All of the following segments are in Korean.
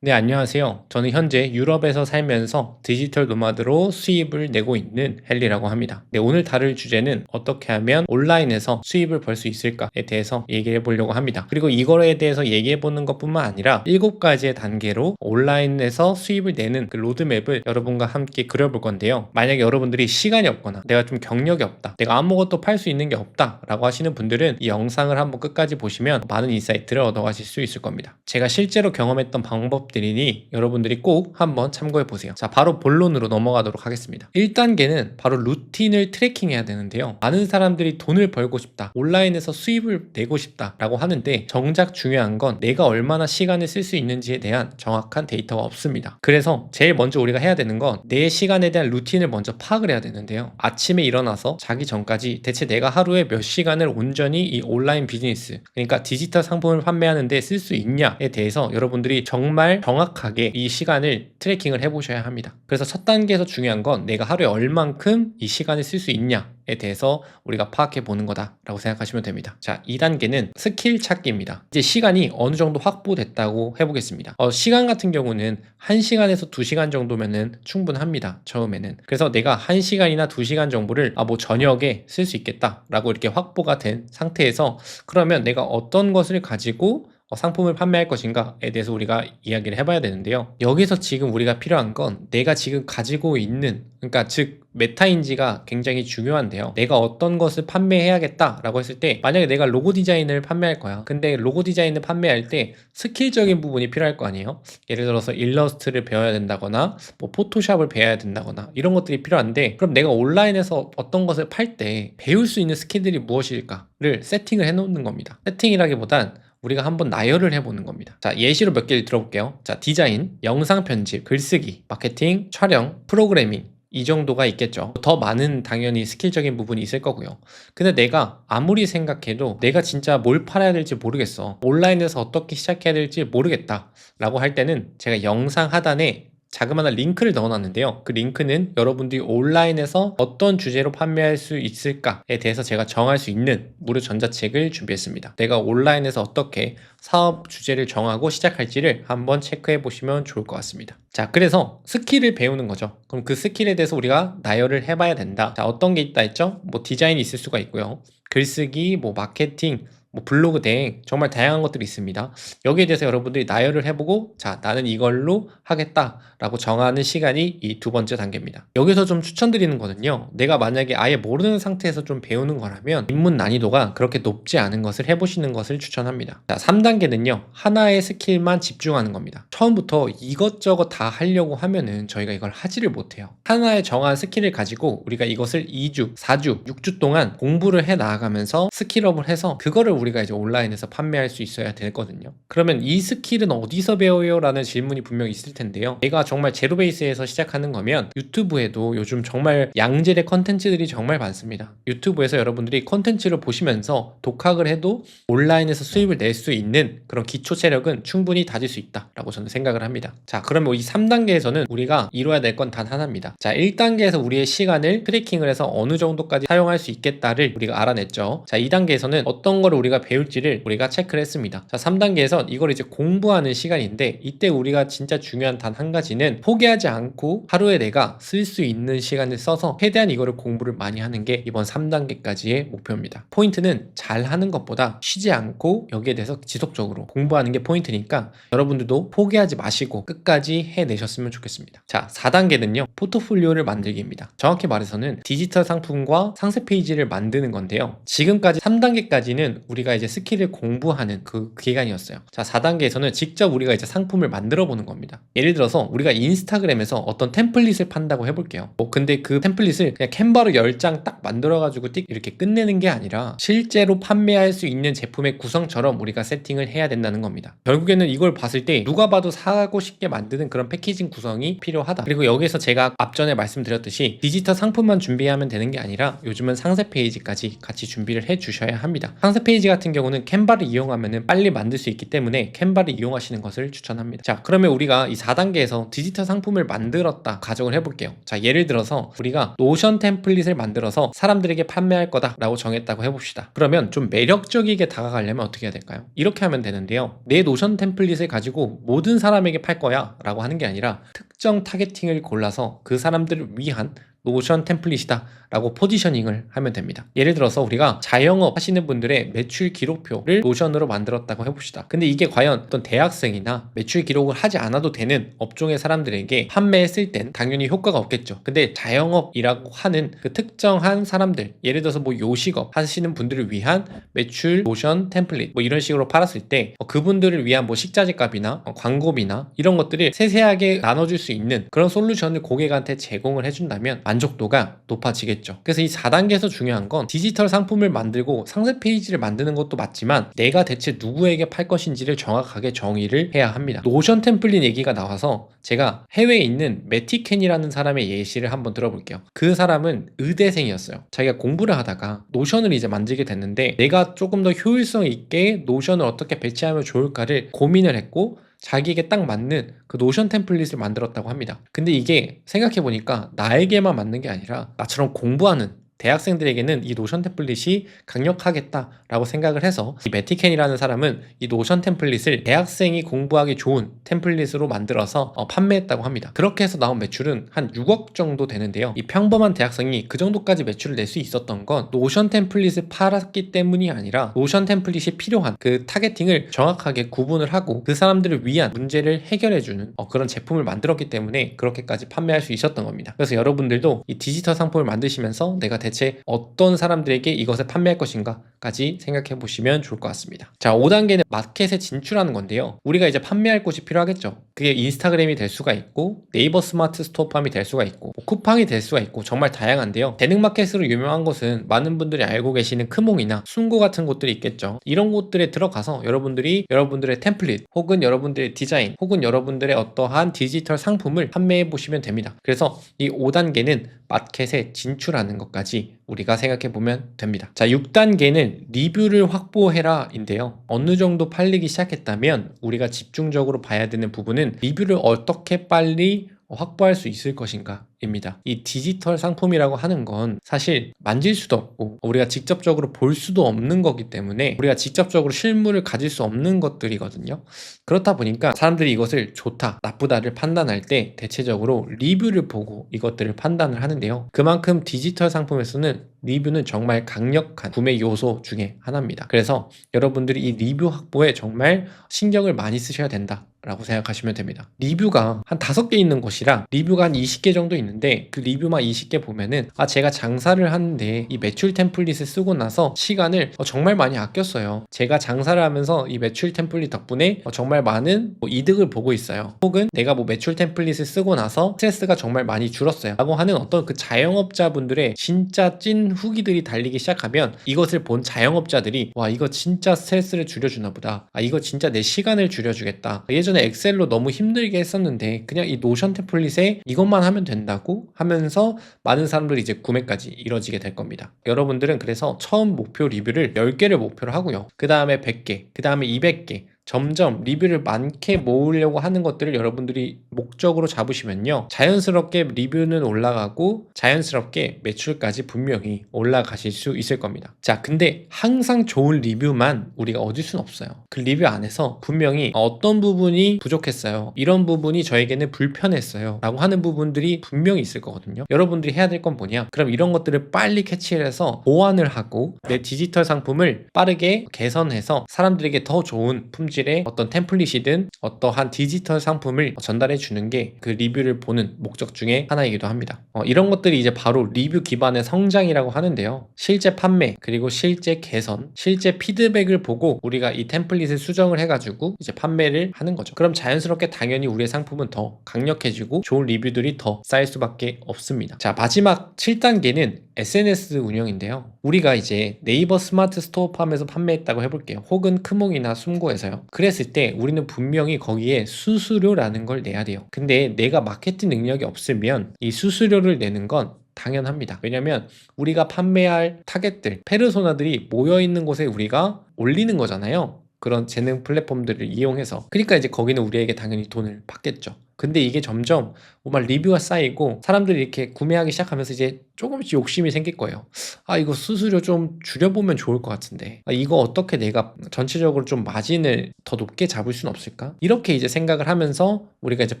네, 안녕하세요. 저는 현재 유럽에서 살면서 디지털 노마드로 수입을 내고 있는 헨리라고 합니다. 네, 오늘 다룰 주제는 어떻게 하면 온라인에서 수입을 벌 수 있을까에 대해서 얘기해 보려고 합니다. 그리고 이거에 대해서 얘기해 보는 것뿐만 아니라 7가지의 단계로 온라인에서 수입을 내는 그 로드맵을 여러분과 함께 그려볼 건데요. 만약에 여러분들이 시간이 없거나 내가 좀 경력이 없다, 내가 아무것도 팔 수 있는 게 없다 라고 하시는 분들은 이 영상을 한번 끝까지 보시면 많은 인사이트를 얻어가실 수 있을 겁니다. 제가 실제로 경험했던 방법들이니 여러분들이 꼭 한번 참고해 보세요. 자, 바로 본론으로 넘어가도록 하겠습니다. 1단계는 바로 루틴을 트래킹해야 되는데요. 많은 사람들이 돈을 벌고 싶다, 온라인에서 수입을 내고 싶다 라고 하는데 정작 중요한 건 내가 얼마나 시간을 쓸 수 있는지에 대한 정확한 데이터가 없습니다. 그래서 제일 먼저 우리가 해야 되는 건 내 시간에 대한 루틴을 먼저 파악을 해야 되는데요. 아침에 일어나서 자기 전까지 대체 내가 하루에 몇 시간을 온전히 이 온라인 비즈니스, 그러니까 디지털 상품을 판매하는 데 쓸 수 있냐에 대해서 여러분들이 정말 정확하게 이 시간을 트래킹을 해보셔야 합니다. 그래서 첫 단계에서 중요한 건 내가 하루에 얼만큼 이 시간을 쓸 수 있냐에 대해서 우리가 파악해 보는 거다라고 생각하시면 됩니다. 자, 2단계는 스킬 찾기입니다. 이제 시간이 어느 정도 확보됐다고 해보겠습니다. 시간 같은 경우는 1시간에서 2시간 정도면은 충분합니다. 처음에는. 그래서 내가 1시간이나 2시간 정보를 뭐 저녁에 쓸 수 있겠다라고 이렇게 확보가 된 상태에서 그러면 내가 어떤 것을 가지고 상품을 판매할 것인가에 대해서 우리가 이야기를 해봐야 되는데요. 여기서 지금 우리가 필요한 건 내가 지금 가지고 있는, 그러니까 즉 메타인지가 굉장히 중요한데요. 내가 어떤 것을 판매해야겠다라고 했을 때 만약에 내가 로고 디자인을 판매할 거야. 근데 로고 디자인을 판매할 때 스킬적인 부분이 필요할 거 아니에요. 예를 들어서 일러스트를 배워야 된다거나 뭐 포토샵을 배워야 된다거나 이런 것들이 필요한데, 그럼 내가 온라인에서 어떤 것을 팔 때 배울 수 있는 스킬들이 무엇일까를 세팅을 해놓는 겁니다. 세팅이라기보단 우리가 한번 나열을 해보는 겁니다. 자, 예시로 몇 개를 들어볼게요. 자, 디자인, 영상 편집, 글쓰기, 마케팅, 촬영, 프로그래밍, 이 정도가 있겠죠. 더 많은 당연히 스킬적인 부분이 있을 거고요. 근데 내가 아무리 생각해도 내가 진짜 뭘 팔아야 될지 모르겠어, 온라인에서 어떻게 시작해야 될지 모르겠다 라고 할 때는 제가 영상 하단에 자그마한 링크를 넣어놨는데요. 그 링크는 여러분들이 온라인에서 어떤 주제로 판매할 수 있을까에 대해서 제가 정할 수 있는 무료 전자책을 준비했습니다. 내가 온라인에서 어떻게 사업 주제를 정하고 시작할지를 한번 체크해 보시면 좋을 것 같습니다. 자, 그래서 스킬을 배우는 거죠. 그럼 그 스킬에 대해서 우리가 나열을 해봐야 된다. 자, 어떤 게 있다 했죠? 뭐 디자인이 있을 수가 있고요. 글쓰기, 뭐 마케팅, 뭐 블로그 등 정말 다양한 것들이 있습니다. 여기에 대해서 여러분들이 나열을 해보고 자, 나는 이걸로 하겠다라고 정하는 시간이 이 2번째 단계입니다. 여기서 좀 추천드리는 거는요, 내가 만약에 아예 모르는 상태에서 좀 배우는 거라면 입문 난이도가 그렇게 높지 않은 것을 해보시는 것을 추천합니다. 자, 3단계는요 하나의 스킬만 집중하는 겁니다. 처음부터 이것저것 다 하려고 하면은 저희가 이걸 하지를 못해요. 하나의 정한 스킬을 가지고 우리가 이것을 2주, 4주, 6주 동안 공부를 해 나가면서 스킬업을 해서 그거를 우리가 이제 온라인에서 판매할 수 있어야 되거든요. 그러면 이 스킬은 어디서 배워요? 라는 질문이 분명히 있을 텐데요. 내가 정말 제로 베이스에서 시작하는 거면 유튜브에도 요즘 정말 양질의 컨텐츠들이 정말 많습니다. 유튜브에서 여러분들이 컨텐츠를 보시면서 독학을 해도 온라인에서 수입을 낼 수 있는 그런 기초 체력은 충분히 다질 수 있다라고 저는 생각을 합니다. 자, 그러면 이 3단계에서는 우리가 이루어야 될 건 단 하나입니다. 자, 1단계에서 우리의 시간을 트래킹을 해서 어느 정도까지 사용할 수 있겠다를 우리가 알아냈죠. 자, 2단계에서는 어떤 거를 우리가 배울지를 우리가 체크를 했습니다. 자, 3단계에서 이걸 이제 공부하는 시간인데, 이때 우리가 진짜 중요한 단 한 가지는 포기하지 않고 하루에 내가 쓸 수 있는 시간을 써서 최대한 이거를 공부를 많이 하는 게 이번 3단계까지의 목표입니다. 포인트는 잘 하는 것보다 쉬지 않고 여기에 대해서 지속적으로 공부하는 게 포인트니까 여러분들도 포기하지 마시고 끝까지 해내셨으면 좋겠습니다. 자, 4단계는요 포트폴리오를 만들기입니다. 정확히 말해서는 디지털 상품과 상세 페이지를 만드는 건데요. 지금까지 3단계까지는 우리가 이제 스킬을 공부하는 그 기간이었어요. 자, 4단계에서는 직접 우리가 이제 상품을 만들어 보는 겁니다. 예를 들어서 우리가 인스타그램에서 어떤 템플릿을 판다고 해볼게요. 근데 그 템플릿을 그냥 캔버로 10장 딱 만들어가지고 띡 이렇게 끝내는 게 아니라 실제로 판매할 수 있는 제품의 구성처럼 우리가 세팅을 해야 된다는 겁니다. 결국에는 이걸 봤을 때 누가 봐도 사고 싶게 만드는 그런 패키징 구성이 필요하다. 그리고 여기서 제가 앞전에 말씀드렸듯이 디지털 상품만 준비하면 되는 게 아니라 요즘은 상세 페이지까지 같이 준비를 해 주셔야 합니다. 상세 페이지가 2단계 같은 경우는 캔바를 이용하면 빨리 만들 수 있기 때문에 캔바를 이용하시는 것을 추천합니다. 자, 그러면 우리가 이 4단계에서 디지털 상품을 만들었다 가정을 해볼게요. 자, 예를 들어서 우리가 노션 템플릿을 만들어서 사람들에게 판매할 거다 라고 정했다고 해봅시다. 그러면 좀 매력적이게 다가가려면 어떻게 해야 될까요? 이렇게 하면 되는데요, 내 노션 템플릿을 가지고 모든 사람에게 팔 거야 라고 하는 게 아니라 특정 타겟팅을 골라서 그 사람들을 위한 노션 템플릿이다 라고 포지셔닝을 하면 됩니다. 예를 들어서 우리가 자영업 하시는 분들의 매출 기록표를 노션으로 만들었다고 해봅시다. 근데 이게 과연 어떤 대학생이나 매출 기록을 하지 않아도 되는 업종의 사람들에게 판매했을 땐 당연히 효과가 없겠죠. 근데 자영업이라고 하는 그 특정한 사람들, 예를 들어서 뭐 요식업 하시는 분들을 위한 매출 노션 템플릿 뭐 이런 식으로 팔았을 때 그분들을 위한 뭐 식자재 값이나 광고비나 이런 것들을 세세하게 나눠줄 수 있는 그런 솔루션을 고객한테 제공을 해준다면 만족도가 높아지겠죠. 그래서 이 4단계에서 중요한 건 디지털 상품을 만들고 상세 페이지를 만드는 것도 맞지만 내가 대체 누구에게 팔 것인지를 정확하게 정의를 해야 합니다. 노션 템플릿 얘기가 나와서 제가 해외에 있는 매티켄이라는 사람의 예시를 한번 들어볼게요. 그 사람은 의대생이었어요. 자기가 공부를 하다가 노션을 이제 만들게 됐는데 내가 조금 더 효율성 있게 노션을 어떻게 배치하면 좋을까를 고민을 했고 자기에게 딱 맞는 그 노션 템플릿을 만들었다고 합니다. 근데 이게 생각해보니까 나에게만 맞는 게 아니라 나처럼 공부하는 대학생들에게는 이 노션 템플릿이 강력하겠다라고 생각을 해서 이 매티켄이라는 사람은 이 노션 템플릿을 대학생이 공부하기 좋은 템플릿으로 만들어서 판매했다고 합니다. 그렇게 해서 나온 매출은 한 6억 정도 되는데요, 이 평범한 대학생이 그 정도까지 매출을 낼 수 있었던 건 노션 템플릿을 팔았기 때문이 아니라 노션 템플릿이 필요한 그 타겟팅을 정확하게 구분을 하고 그 사람들을 위한 문제를 해결해주는 그런 제품을 만들었기 때문에 그렇게까지 판매할 수 있었던 겁니다. 그래서 여러분들도 이 디지털 상품을 만드시면서 내가 대체 어떤 사람들에게 이것을 판매할 것인가 까지 생각해 보시면 좋을 것 같습니다. 자, 5단계는 마켓에 진출하는 건데요, 우리가 이제 판매할 곳이 필요하겠죠. 그게 인스타그램이 될 수가 있고 네이버 스마트 스토어팜이 될 수가 있고 쿠팡이 될 수가 있고 정말 다양한데요, 대능마켓으로 유명한 곳은 많은 분들이 알고 계시는 크몽이나 순고 같은 곳들이 있겠죠. 이런 곳들에 들어가서 여러분들이 여러분들의 템플릿 혹은 여러분들의 디자인 혹은 여러분들의 어떠한 디지털 상품을 판매해 보시면 됩니다. 그래서 이 5단계는 마켓에 진출하는 것까지 우리가 생각해 보면 됩니다. 자, 6단계는 리뷰를 확보해라 인데요, 어느 정도 팔리기 시작했다면 우리가 집중적으로 봐야 되는 부분은 리뷰를 어떻게 빨리 확보할 수 있을 것인가 입니다. 이 디지털 상품이라고 하는 건 사실 만질 수도 없고 우리가 직접적으로 볼 수도 없는 거기 때문에 우리가 직접적으로 실물을 가질 수 없는 것들이거든요. 그렇다 보니까 사람들이 이것을 좋다, 나쁘다를 판단할 때 대체적으로 리뷰를 보고 이것들을 판단을 하는데요, 그만큼 디지털 상품에서는 리뷰는 정말 강력한 구매 요소 중에 하나입니다. 그래서 여러분들이 이 리뷰 확보에 정말 신경을 많이 쓰셔야 된다 라고 생각하시면 됩니다. 리뷰가 한 5개 있는 곳이랑 리뷰가 한 20개 정도 있는데 그 리뷰만 20개 보면은 제가 장사를 하는데 이 매출 템플릿을 쓰고 나서 시간을 정말 많이 아꼈어요. 제가 장사를 하면서 이 매출 템플릿 덕분에 정말 많은 이득을 보고 있어요. 혹은 내가 매출 템플릿을 쓰고 나서 스트레스가 정말 많이 줄었어요 라고 하는 어떤 그 자영업자분들의 진짜 찐 후기들이 달리기 시작하면 이것을 본 자영업자들이 와, 이거 진짜 스트레스를 줄여주나 보다, 이거 진짜 내 시간을 줄여주겠다, 예전에 엑셀로 너무 힘들게 했었는데 그냥 이 노션 템플릿에 이것만 하면 된다고 하면서 많은 사람들이 이제 구매까지 이뤄지게 될 겁니다. 여러분들은 그래서 처음 목표 리뷰를 10개를 목표로 하고요, 그 다음에 100개, 그 다음에 200개, 점점 리뷰를 많게 모으려고 하는 것들을 여러분들이 목적으로 잡으시면요, 자연스럽게 리뷰는 올라가고 자연스럽게 매출까지 분명히 올라가실 수 있을 겁니다. 자, 근데 항상 좋은 리뷰만 우리가 얻을 수는 없어요. 그 리뷰 안에서 분명히 어떤 부분이 부족했어요, 이런 부분이 저에게는 불편했어요 라고 하는 부분들이 분명히 있을 거거든요. 여러분들이 해야 될 건 뭐냐, 그럼 이런 것들을 빨리 캐치해서 보완을 하고 내 디지털 상품을 빠르게 개선해서 사람들에게 더 좋은 품질의 어떤 템플릿이든 어떠한 디지털 상품을 전달해 주는 게 그 리뷰를 보는 목적 중에 하나이기도 합니다. 이런 것들이 이제 바로 리뷰 기반의 성장이라고 하는데요, 실제 판매 그리고 실제 개선, 실제 피드백을 보고 우리가 이 템플릿을 수정을 해가지고 이제 판매를 하는 거죠. 그럼 자연스럽게 당연히 우리의 상품은 더 강력해지고 좋은 리뷰들이 더 쌓일 수밖에 없습니다. 자, 마지막 7단계는 SNS 운영인데요, 우리가 이제 네이버 스마트 스토어팜에서 판매했다고 해볼게요. 혹은 크몽이나 숨고에서요. 그랬을 때 우리는 분명히 거기에 수수료라는 걸 내야 돼요. 근데 내가 마케팅 능력이 없으면 이 수수료를 내는 건 당연합니다. 왜냐면 우리가 판매할 타겟들, 페르소나들이 모여있는 곳에 우리가 올리는 거잖아요. 그런 재능 플랫폼들을 이용해서. 그러니까 이제 거기는 우리에게 당연히 돈을 받겠죠. 근데 이게 점점 정말 리뷰가 쌓이고 사람들이 이렇게 구매하기 시작하면서 이제 조금씩 욕심이 생길 거예요. 아, 이거 수수료 좀 줄여보면 좋을 것 같은데. 아, 이거 어떻게 내가 전체적으로 좀 마진을 더 높게 잡을 수는 없을까? 이렇게 이제 생각을 하면서 우리가 이제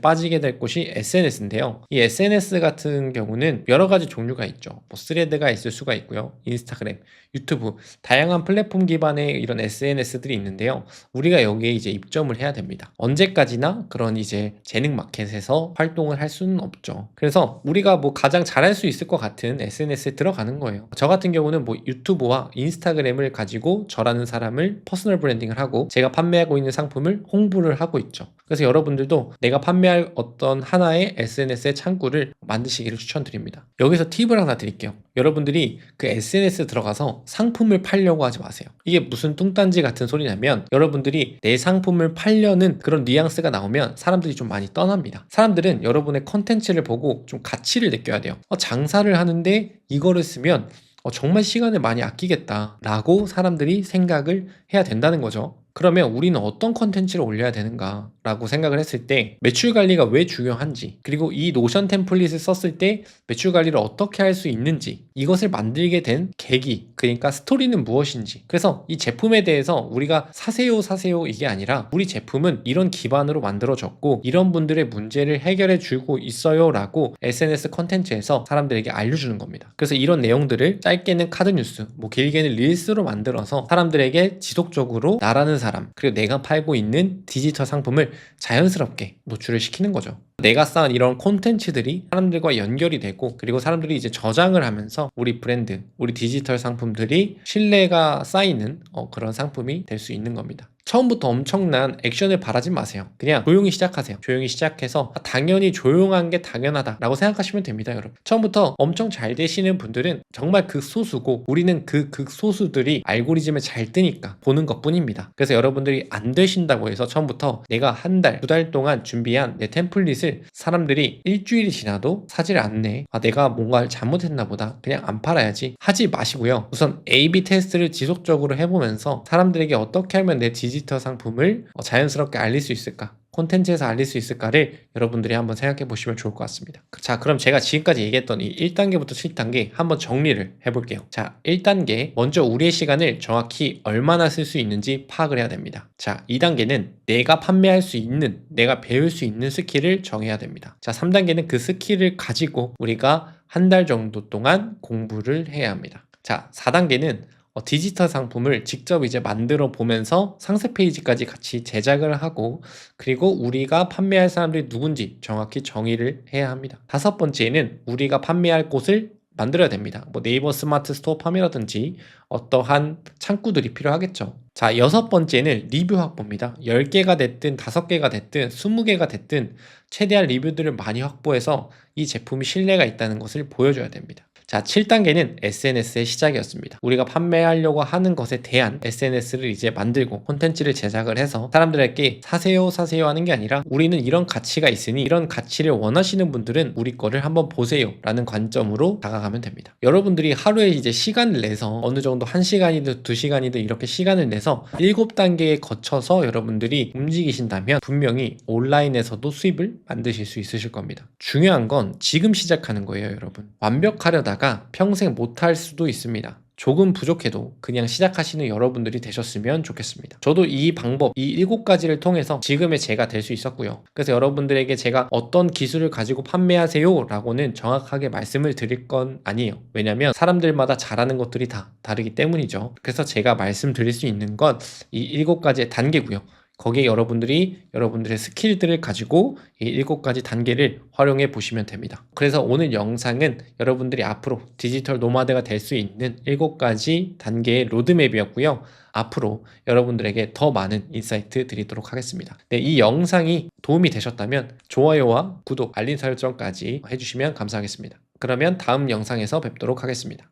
빠지게 될 곳이 SNS인데요. 이 SNS 같은 경우는 여러 가지 종류가 있죠. 뭐 스레드가 있을 수가 있고요. 인스타그램, 유튜브, 다양한 플랫폼 기반의 이런 SNS들이 있는데요. 우리가 여기에 이제 입점을 해야 됩니다. 언제까지나 그런 이제 재능 마켓에서 활동을 할 수는 없죠. 그래서 우리가 뭐 가장 잘할 수 있을 것 같은 SNS에 들어가는 거예요. 저 같은 경우는 뭐 유튜브와 인스타그램을 가지고 저라는 사람을 퍼스널 브랜딩을 하고 제가 판매하고 있는 상품을 홍보를 하고 있죠. 그래서 여러분들도 내가 판매할 어떤 하나의 SNS의 창구를 만드시기를 추천드립니다. 여기서 팁을 하나 드릴게요. 여러분들이 그 SNS 들어가서 상품을 팔려고 하지 마세요. 이게 무슨 뚱딴지 같은 소리냐면 여러분들이 내 상품을 팔려는 그런 뉘앙스가 나오면 사람들이 좀 많이 떠납니다. 사람들은 여러분의 컨텐츠를 보고 좀 가치를 느껴야 돼요. 장사를 하는데 이거를 쓰면 정말 시간을 많이 아끼겠다 라고 사람들이 생각을 해야 된다는 거죠. 그러면 우리는 어떤 컨텐츠를 올려야 되는가 라고 생각을 했을 때 매출 관리가 왜 중요한지, 그리고 이 노션 템플릿을 썼을 때 매출 관리를 어떻게 할 수 있는지, 이것을 만들게 된 계기, 그러니까 스토리는 무엇인지, 그래서 이 제품에 대해서 우리가 사세요 이게 아니라 우리 제품은 이런 기반으로 만들어졌고 이런 분들의 문제를 해결해 주고 있어요 라고 SNS 컨텐츠에서 사람들에게 알려주는 겁니다. 그래서 이런 내용들을 짧게는 카드 뉴스, 뭐 길게는 릴스로 만들어서 사람들에게 지속적으로 나라는 사람, 그리고 내가 팔고 있는 디지털 상품을 자연스럽게 노출을 시키는 거죠. 내가 쌓은 이런 콘텐츠들이 사람들과 연결이 되고, 그리고 사람들이 이제 저장을 하면서 우리 브랜드, 우리 디지털 상품들이 신뢰가 쌓이는 그런 상품이 될 수 있는 겁니다. 처음부터 엄청난 액션을 바라지 마세요. 그냥 조용히 시작하세요. 조용히 시작해서 당연히 조용한 게 당연하다라고 생각하시면 됩니다, 여러분. 처음부터 엄청 잘 되시는 분들은 정말 극소수고 우리는 그 극소수들이 알고리즘에 잘 뜨니까 보는 것뿐입니다. 그래서 여러분들이 안 되신다고 해서 처음부터 내가 한 달, 두 달 동안 준비한 내 템플릿을 사람들이 일주일이 지나도 사질 않네. 아, 내가 뭔가를 잘못했나 보다. 그냥 안 팔아야지. 하지 마시고요. 우선 A/B 테스트를 지속적으로 해보면서 사람들에게 어떻게 하면 내 디지털 상품을 자연스럽게 알릴 수 있을까? 콘텐츠에서 알릴 수 있을까를 여러분들이 한번 생각해 보시면 좋을 것 같습니다. 자, 그럼 제가 지금까지 얘기했던 이 1단계부터 7단계 한번 정리를 해볼게요. 자, 1단계, 먼저 우리의 시간을 정확히 얼마나 쓸 수 있는지 파악을 해야 됩니다. 자, 2단계는 내가 판매할 수 있는, 내가 배울 수 있는 스킬을 정해야 됩니다. 자, 3단계는 그 스킬을 가지고 우리가 한 달 정도 동안 공부를 해야 합니다. 자, 4단계는 디지털 상품을 직접 이제 만들어 보면서 상세 페이지까지 같이 제작을 하고, 그리고 우리가 판매할 사람들이 누군지 정확히 정의를 해야 합니다. 5번째는 우리가 판매할 곳을 만들어야 됩니다. 뭐 네이버 스마트 스토어 팜이라든지 어떠한 창구들이 필요하겠죠. 자, 6번째는 리뷰 확보입니다. 10개가 됐든 5개가 됐든 20개가 됐든 최대한 리뷰들을 많이 확보해서 이 제품이 신뢰가 있다는 것을 보여줘야 됩니다. 자, 7단계는 SNS의 시작이었습니다. 우리가 판매하려고 하는 것에 대한 SNS를 이제 만들고 콘텐츠를 제작을 해서 사람들에게 사세요 하는 게 아니라 우리는 이런 가치가 있으니 이런 가치를 원하시는 분들은 우리 거를 한번 보세요 라는 관점으로 다가가면 됩니다. 여러분들이 하루에 이제 시간을 내서 어느 정도 1시간이든 2시간이든 이렇게 시간을 내서 7단계에 거쳐서 여러분들이 움직이신다면 분명히 온라인에서도 수입을 만드실 수 있으실 겁니다. 중요한 건 지금 시작하는 거예요, 여러분. 완벽하려다가 평생 못할 수도 있습니다. 조금 부족해도 그냥 시작하시는 여러분들이 되셨으면 좋겠습니다. 저도 이 방법, 이 7가지를 통해서 지금의 제가 될 수 있었고요. 그래서 여러분들에게 제가 어떤 기술을 가지고 판매하세요 라고는 정확하게 말씀을 드릴 건 아니에요. 왜냐면 사람들마다 잘하는 것들이 다 다르기 때문이죠. 그래서 제가 말씀드릴 수 있는 건 이 7가지의 단계고요. 거기에 여러분들이 여러분들의 스킬들을 가지고 이 7가지 단계를 활용해 보시면 됩니다. 그래서 오늘 영상은 여러분들이 앞으로 디지털 노마드가 될 수 있는 7가지 단계의 로드맵이었고요. 앞으로 여러분들에게 더 많은 인사이트 드리도록 하겠습니다. 네, 이 영상이 도움이 되셨다면 좋아요와 구독, 알림 설정까지 해주시면 감사하겠습니다. 그러면 다음 영상에서 뵙도록 하겠습니다.